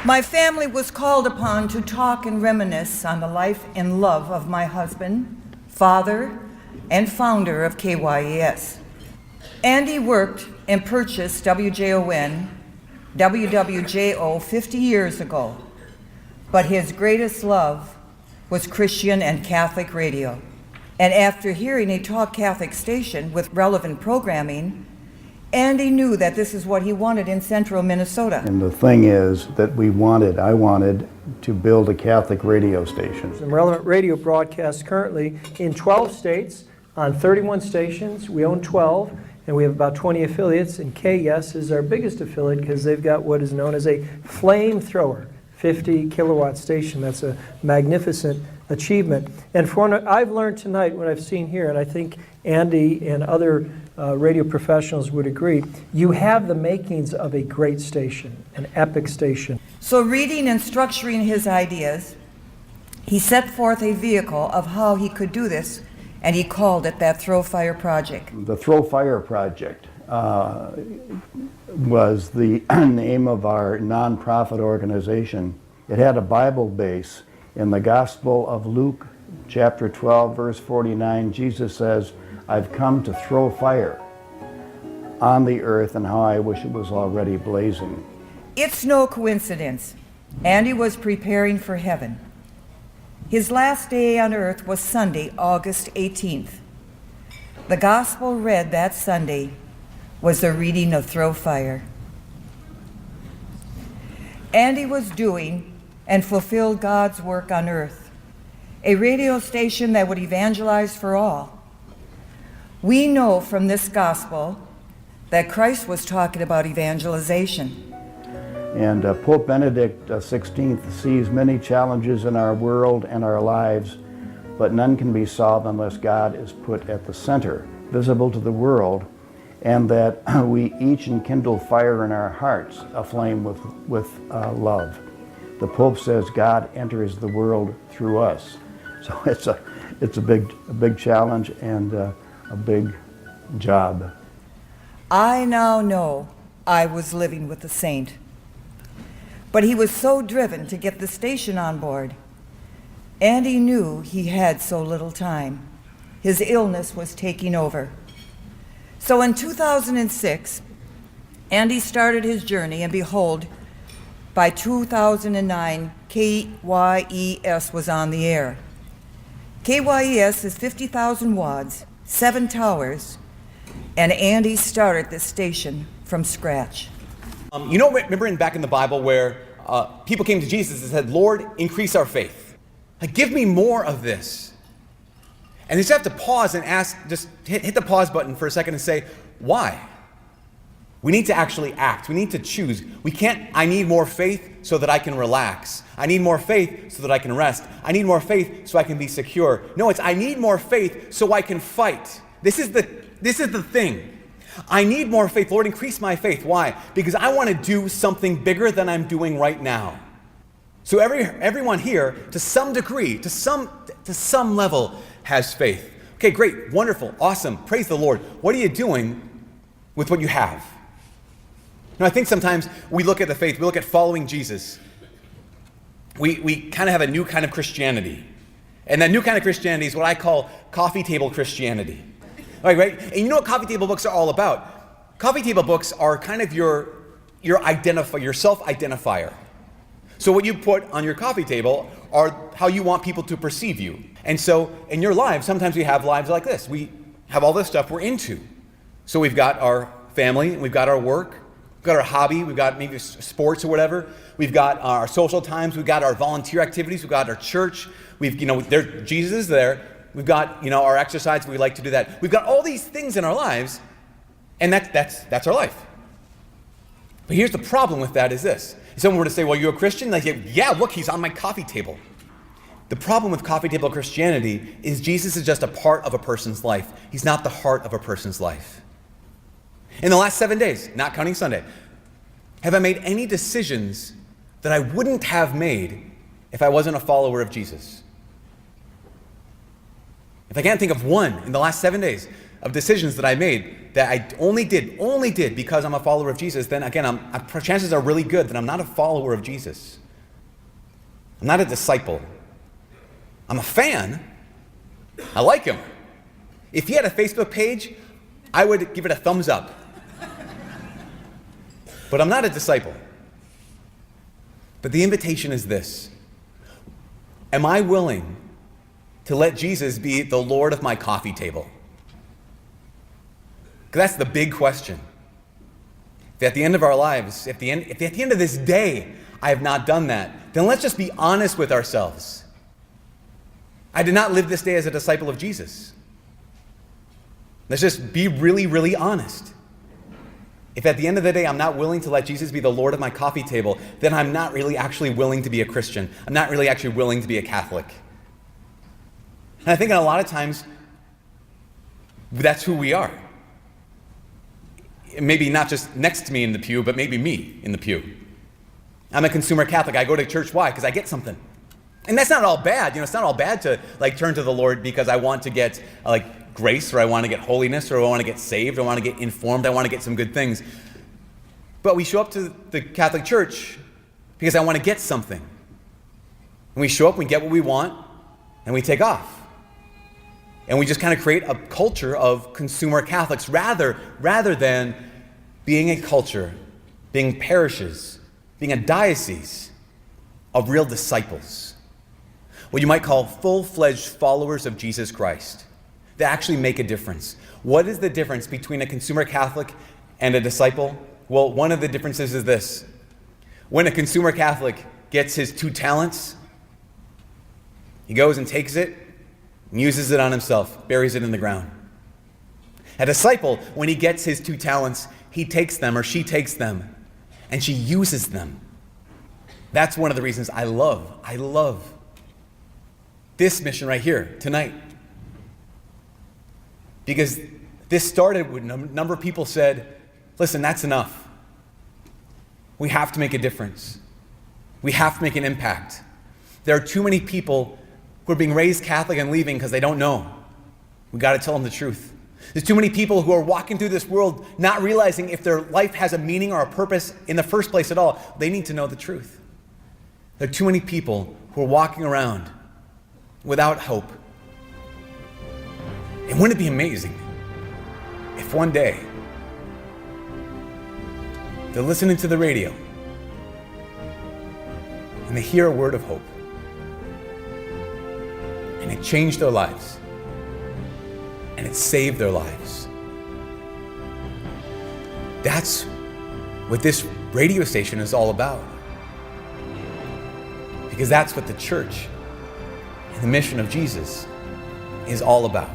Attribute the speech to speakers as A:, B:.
A: My family was called upon to talk and reminisce on the life and love of my husband, father, and founder of KYES. Andy worked and purchased WJON, WWJO 50 years ago, but his greatest love was Christian and Catholic radio. And after hearing a talk Catholic station with relevant programming, Andy knew that this is what he wanted in central Minnesota.
B: And the thing is that I wanted to build a Catholic radio station.
C: Some relevant radio broadcasts currently in 12 states on 31 stations. We own 12, and we have about 20 affiliates, and Kyes is our biggest affiliate because they've got what is known as a flamethrower, 50 kilowatt station. That's a magnificent achievement. And for what I've learned tonight, what I've seen here, and I think Andy and other radio professionals would agree, you have the makings of a great station, an epic station.
A: So reading and structuring his ideas, he set forth a vehicle of how he could do this, and he called it that Throw Fire Project.
B: The Throw Fire Project was the name of our nonprofit organization. It had a Bible base. In the Gospel of Luke, chapter 12, verse 49, Jesus says, "I've come to throw fire on the earth, and how I wish it was already blazing."
A: It's no coincidence. Andy was preparing for heaven. His last day on earth was Sunday, August 18th. The gospel read that Sunday was the reading of Throw Fire. Andy was doing and fulfilled God's work on earth, a radio station that would evangelize for all. We know from this gospel that Christ was talking about evangelization.
B: And Pope Benedict XVI sees many challenges in our world and our lives, but none can be solved unless God is put at the center, visible to the world, and that we each enkindle fire in our hearts, aflame with love. The Pope says God enters the world through us. So it's a big challenge and a big job.
A: I now know I was living with a saint. But he was so driven to get the station on board, and he knew he had so little time. His illness was taking over. So in 2006, Andy started his journey, and behold, by 2009, KYES was on the air. KYES is 50,000 watts, 7 towers, and Andy started this station from scratch.
D: Remember back in the Bible where people came to Jesus and said, "Lord, increase our faith. Like, give me more of this." And you just have to pause and ask, just hit the pause button for a second and say, why? We need to actually act. We need to choose. We can't, I need more faith so that I can relax. I need more faith so that I can rest. I need more faith so I can be secure. No, it's I need more faith so I can fight. This is the thing. I need more faith. Lord, increase my faith. Why? Because I want to do something bigger than I'm doing right now. So everyone here, to some degree, to some level, has faith. Okay, great, wonderful, awesome, praise the Lord. What are you doing with what you have? Now, I think sometimes we look at the faith, we look at following Jesus. We kind of have a new kind of Christianity. And that new kind of Christianity is what I call coffee table Christianity. All right? And you know what coffee table books are all about? Coffee table books are kind of your self-identifier. So what you put on your coffee table are how you want people to perceive you. And so in your lives, sometimes we have lives like this. We have all this stuff we're into. So we've got our family, we've got our work, we've got our hobby, we've got maybe sports or whatever. We've got our social times, we've got our volunteer activities, we've got our church. Jesus is there. We've got, our exercise, we like to do that. We've got all these things in our lives, and that's our life. But here's the problem with that is this. If someone were to say, well, you're a Christian? Like, yeah, look, he's on my coffee table. The problem with coffee table Christianity is Jesus is just a part of a person's life. He's not the heart of a person's life. In the last 7 days, not counting Sunday, have I made any decisions that I wouldn't have made if I wasn't a follower of Jesus? If I can't think of one in the last 7 days of decisions that I made that I only did because I'm a follower of Jesus, then again, chances are really good that I'm not a follower of Jesus. I'm not a disciple. I'm a fan. I like him. If he had a Facebook page, I would give it a thumbs up. But I'm not a disciple. But the invitation is this. Am I willing to let Jesus be the Lord of my coffee table? Because that's the big question. If at the end of our lives, if at the end of this day, I have not done that, then let's just be honest with ourselves. I did not live this day as a disciple of Jesus. Let's just be really, really honest. If at the end of the day I'm not willing to let Jesus be the Lord of my coffee table, then I'm not really actually willing to be a Christian. I'm not really actually willing to be a Catholic. And I think a lot of times, that's who we are. Maybe not just next to me in the pew, but maybe me in the pew. I'm a consumer Catholic. I go to church. Why? Because I get something. And that's not all bad. It's not all bad to turn to the Lord because I want to get grace, or I want to get holiness, or I want to get saved, or I want to get informed, I want to get some good things. But we show up to the Catholic Church because I want to get something. And we show up, we get what we want, and we take off. And we just kind of create a culture of consumer Catholics rather than being a culture, being parishes, being a diocese of real disciples. What you might call full-fledged followers of Jesus Christ that actually make a difference. What is the difference between a consumer Catholic and a disciple? Well, one of the differences is this. When a consumer Catholic gets his 2 talents, he goes and takes it and uses it on himself, buries it in the ground. A disciple, when he gets his 2 talents, he takes them, or she takes them, and she uses them. That's one of the reasons I love this mission right here tonight. Because this started when a number of people said, listen, that's enough. We have to make a difference. We have to make an impact. There are too many people who are being raised Catholic and leaving because they don't know. We got to tell them the truth. There's too many people who are walking through this world not realizing if their life has a meaning or a purpose in the first place at all. They need to know the truth. There are too many people who are walking around without hope. And wouldn't it be amazing if one day they're listening to the radio and they hear a word of hope and it changed their lives and it saved their lives? That's what this radio station is all about. Because that's what the church and the mission of Jesus is all about.